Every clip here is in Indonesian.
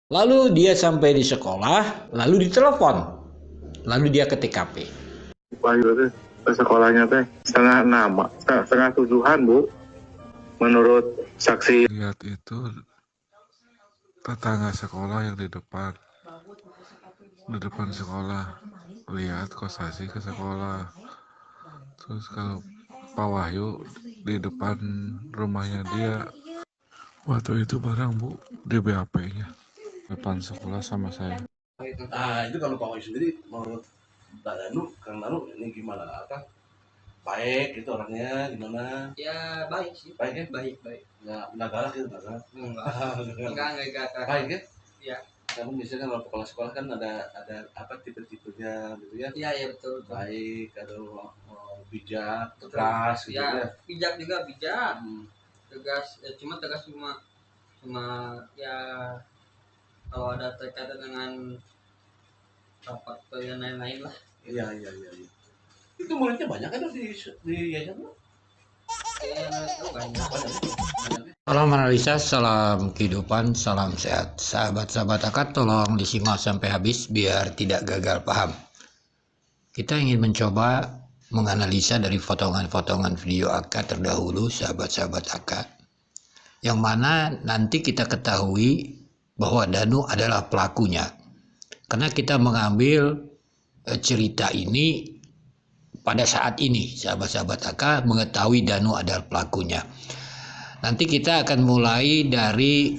Lalu dia sampai di sekolah, lalu ditelepon, lalu dia ke TKP. Wahyu itu ke sekolahnya teh setengah tujuhan Bu, menurut saksi. Lihat itu tetangga sekolah yang di depan sekolah, lihat kosasi ke sekolah. Terus kalau Pak Wahyu di depan rumahnya dia, waktu itu barang Bu di BAP-nya depan sekolah sama saya. Nah itu kalau Pak Wahyu sendiri menurut Mbak Danu, Kang Danu ini gimana? Apa baik itu orangnya gimana? Ya baik sih. Baik ya? Baik. Nggak galak gitu nggak? Enggak. Baik ya? Iya. Namun biasanya kalau kepala sekolah kan ada apa tipe-tipenya gitu ya? Iya betul. Baik, atau bijak, tegas gitu ya. ya? Bijak juga bijak. Tegas, tegas cuma ya kalau ada terkaitan dengan rapat dan lain-lain lah. Iya. Itu muridnya banyak kan di Yayasan Bu? Banyak. Salam analisa, salam kehidupan, salam sehat. Sahabat-sahabat akad tolong disimak sampai habis biar tidak gagal paham. Kita ingin mencoba menganalisa dari potongan-potongan video akad terdahulu, sahabat-sahabat akad. Yang mana nanti kita ketahui bahwa Danu adalah pelakunya. Karena kita mengambil cerita ini pada saat ini, sahabat-sahabat akad mengetahui Danu adalah pelakunya. Nanti kita akan mulai dari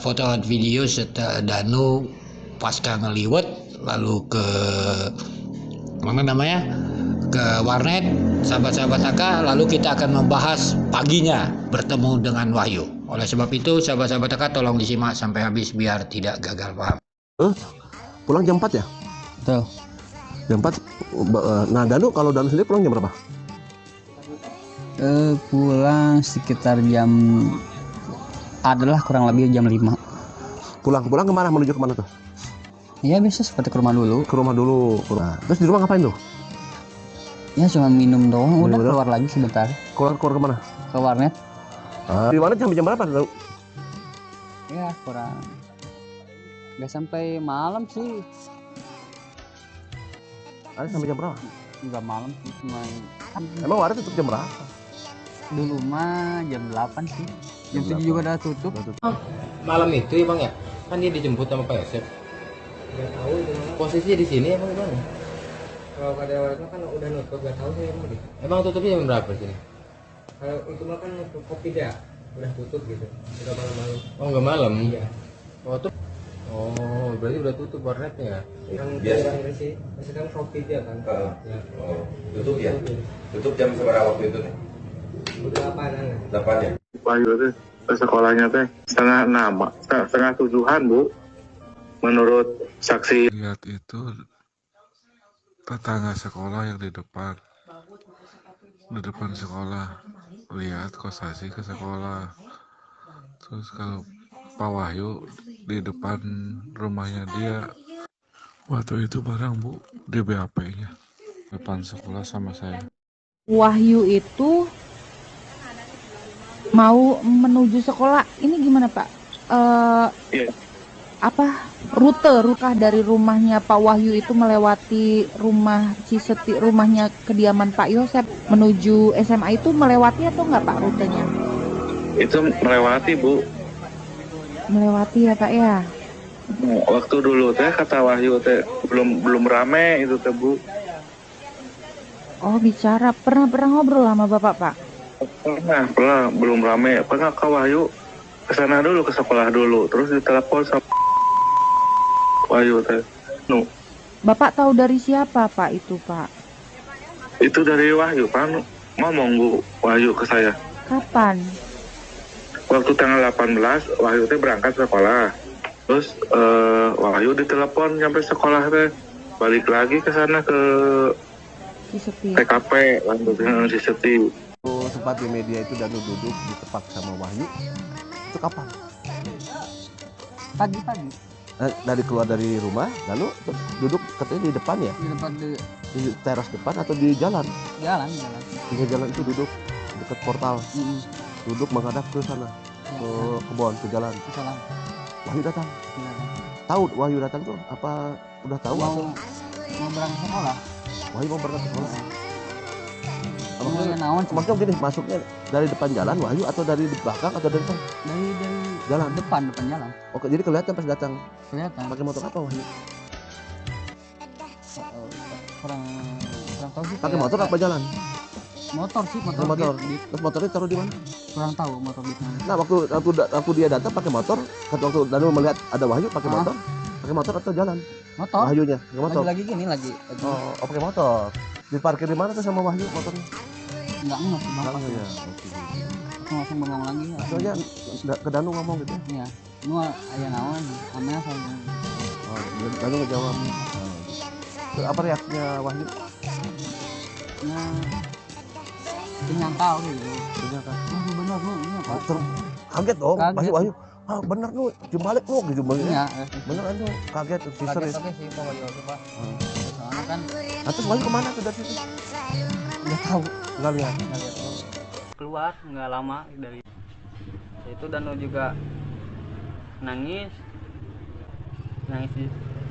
potongan video setelah Danu pasca ngeliwet lalu ke ke warnet, sahabat-sahabat Aka, lalu kita akan membahas paginya bertemu dengan Wahyu. Oleh sebab itu sahabat-sahabat Aka tolong disimak sampai habis biar tidak gagal paham. Pulang jam 4 ya? Betul. Jam 4. Nah Danu, kalau Danu sendiri pulang jam berapa? Pulang sekitar jam adalah kurang lebih jam 5. Pulang kemana? Menuju kemana tuh? Ya biasa seperti ke rumah dulu. Ke rumah dulu. Nah, terus di rumah ngapain tuh? Ya cuma minum doang, udah Minum keluar lagi sebentar Keluar kemana? ke warnet. Di warnet sampai jam berapa? Ya kurang nggak sampai malam sih. Ada sampai jam berapa? Nggak malam sih, cuma Emang warnet tutup jam berapa? dulu mah jam 8 sih. Jam 7 juga udah tutup. Malam itu ya Bang ya? Kan dia dijemput sama Pak Yosep. Nggak tahu itu. Posisinya di sini emang gimana? Kalau pada warnet kan udah nutup, nggak tahu saya emang gitu. Emang tutupnya jam berapa di sini? Kalau itu mah kan kopi dah udah tutup gitu. Udah malam-malam. Oh nggak malam? Iya. Oh tuh. Oh berarti udah tutup warnetnya ya? Yang Biasa. yang sih, masih kan kopi dia kan. Ya. Oh tutup ya? Tutup jam seberapa waktu itu nih? Udah apaanan lah. 8 ya? Wahyu itu ke sekolahnya teh setengah tujuhan Bu, menurut saksi. Lihat itu tetangga sekolah yang di depan sekolah, lihat kosasi ke sekolah. Terus kalau Pak Wahyu di depan rumahnya dia, waktu itu barang Bu di BAP-nya depan sekolah sama saya. Wahyu itu mau menuju sekolah, ini gimana Pak? Iya. Apa rute dari rumahnya Pak Wahyu itu melewati rumah Ciseti, rumahnya kediaman Pak Yosep menuju SMA itu melewati atau enggak Pak rutenya? Itu melewati Bu. Melewati ya Pak ya. Waktu dulu teh kata Wahyu teh belum rame itu teh Bu. Oh bicara, pernah ngobrol sama Bapak Pak? Pernah belum rame. Pernah ke Wahyu kesana dulu, ke sekolah dulu, terus ditelepon sama Wahyu teh. Bapak tahu dari siapa Pak itu Pak? Itu dari Wahyu kan ngomong Bu Wahyu ke saya. Kapan? Waktu tanggal 18 Wahyu teh berangkat sekolah. Terus Wahyu ditelepon sampai sekolah teh balik lagi ke sana ke Ciseti. TKP lanjutnya Ciseti. Sempat di media itu Danu duduk di tempat sama Wahyu. Itu kapan? Pagi-pagi Dari keluar dari rumah, Danu duduk katanya di depan ya? di depan Di teras depan atau di jalan? jalan. Di jalan itu duduk dekat portal. Duduk menghadap ke sana, ke kebun, ke jalan. Salam. Wahyu datang. Iya. Tahu Wahyu datang tuh apa udah tahu atau Mau berangkat sekolah. Wahyu mau berangkat ke sekolah? Maksudnya naon sih? Maksudnya gini, masuknya dari depan jalan Wahyu atau dari belakang atau dari depan? Dari Jalan. depan jalan. Oke, jadi kelihatan pas datang. Kelihatan. Pakai motor apa Wahyu? Kurang tahu sih. Pakai motor apa jalan? Motor sih, motor. Motor. Beat. Terus motornya taruh di mana? Kurang tahu motor beat mana. Nah, waktu dia datang pakai motor, waktu Danu melihat ada Wahyu pakai motor. Pakai motor atau jalan? Motor. Wahyunya pakai motor. Lagi gini lagi. Oh, pakai motor. Diparkir di mana tuh sama Wahyu motornya? Enggak ngerti bang. Langsung ya. Oke. Langsung bengong lagi. Soalnya ke Danu ngomong gitu. Iya. Nu aya naon? Amel sama. Oh, Danu ngejawab. Terus apa reaksinya Wahyu? Nah, nyangka gitu. Ternyata Bener lu ini apa? kaget dong. Kaget. Wahyu. Ah, bener lu, dibalik lu gitu bener. Iya. Bener anu, kaget si Kaget serius. oke sih pokoknya itu Pak. Soalnya kan Nah, terus Wahyu kemana tuh dari situ? udah tahu. Nggak lihat. Keluar nggak lama dari itu dan juga nangis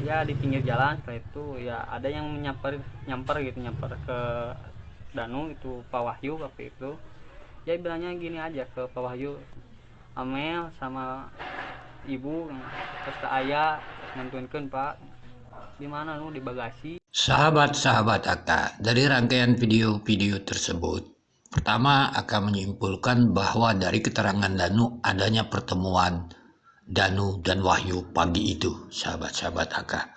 di pinggir jalan. Setelah itu ya ada yang nyamper ke Danu itu Pak Wahyu waktu itu. Ya bilangnya gini aja ke Pak Wahyu, Amel sama ibu terus ke ayah nentuinkan Pak di mana lu di bagasi. Sahabat-sahabat Aka, dari rangkaian video-video tersebut, pertama Aka menyimpulkan bahwa dari keterangan Danu adanya pertemuan Danu dan Wahyu pagi itu, sahabat-sahabat Aka.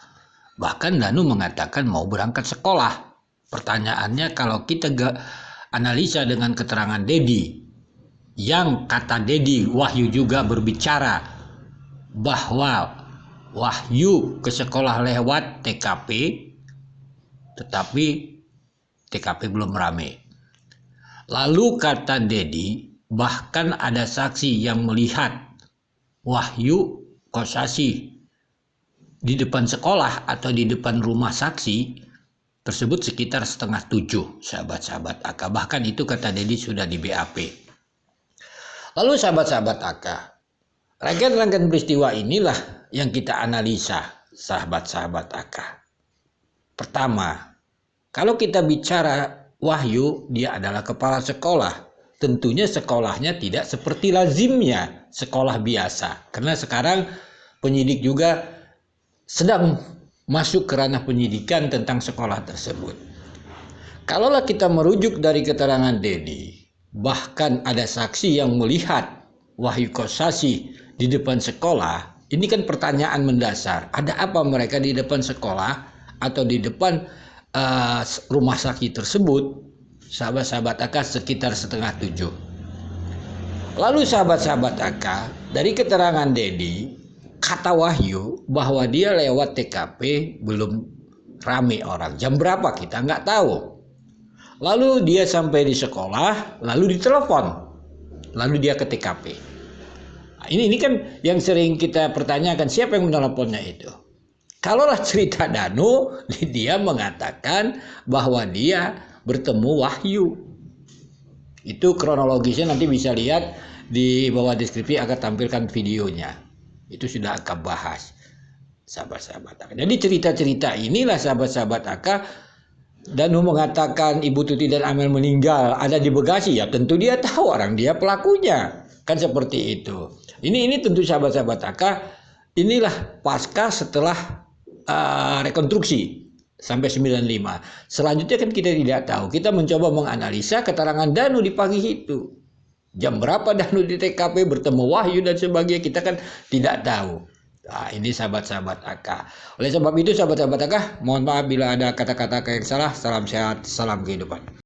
Bahkan Danu mengatakan mau berangkat sekolah. Pertanyaannya kalau kita analisa dengan keterangan Dedi, yang kata Dedi Wahyu juga berbicara bahwa Wahyu ke sekolah lewat TKP, tetapi TKP belum rame. Lalu kata Dedi, bahkan ada saksi yang melihat Wahyu kosasi di depan sekolah atau di depan rumah saksi tersebut sekitar 6:30, sahabat-sahabat Aka. Bahkan itu kata Dedi sudah di BAP. Lalu sahabat-sahabat Aka, rangkaian peristiwa inilah yang kita analisa, sahabat-sahabat Aka. Pertama, kalau kita bicara Wahyu, dia adalah kepala sekolah. Tentunya sekolahnya tidak seperti lazimnya sekolah biasa. Karena sekarang penyidik juga sedang masuk ke ranah penyidikan tentang sekolah tersebut. Kalaulah kita merujuk dari keterangan Dedi, bahkan ada saksi yang melihat Wahyu kosasi di depan sekolah, ini kan pertanyaan mendasar. Ada apa mereka di depan sekolah atau di depan rumah sakit tersebut? Sahabat-sahabat Aka, sekitar 6:30. Lalu sahabat-sahabat Aka, dari keterangan Dedi, kata Wahyu bahwa dia lewat TKP belum rame orang. Jam berapa kita nggak tahu. Lalu dia sampai di sekolah, lalu ditelepon. Lalu dia ke TKP. Nah, ini kan yang sering kita pertanyakan, siapa yang meneleponnya itu? Kalaulah cerita Danu, dia mengatakan bahwa dia bertemu Wahyu. Itu kronologisnya nanti bisa lihat di bawah deskripsi, akan tampilkan videonya. Itu sudah Aka bahas, sahabat-sahabat Aka. Jadi cerita-cerita inilah sahabat-sahabat Aka. Danu mengatakan Ibu Tuti dan Amel meninggal ada di Bekasi, ya tentu dia tahu, orang dia pelakunya, kan seperti itu. Ini tentu sahabat-sahabat Aka, inilah pasca setelah rekonstruksi sampai 95. Selanjutnya kan kita tidak tahu. Kita mencoba menganalisa keterangan Danu di pagi itu. Jam berapa Danu di TKP bertemu Wahyu dan sebagainya, kita kan tidak tahu. Nah, ini sahabat-sahabat Aka. Oleh sebab itu sahabat-sahabat Aka, mohon maaf bila ada kata-kata yang salah. Salam sehat, salam kehidupan.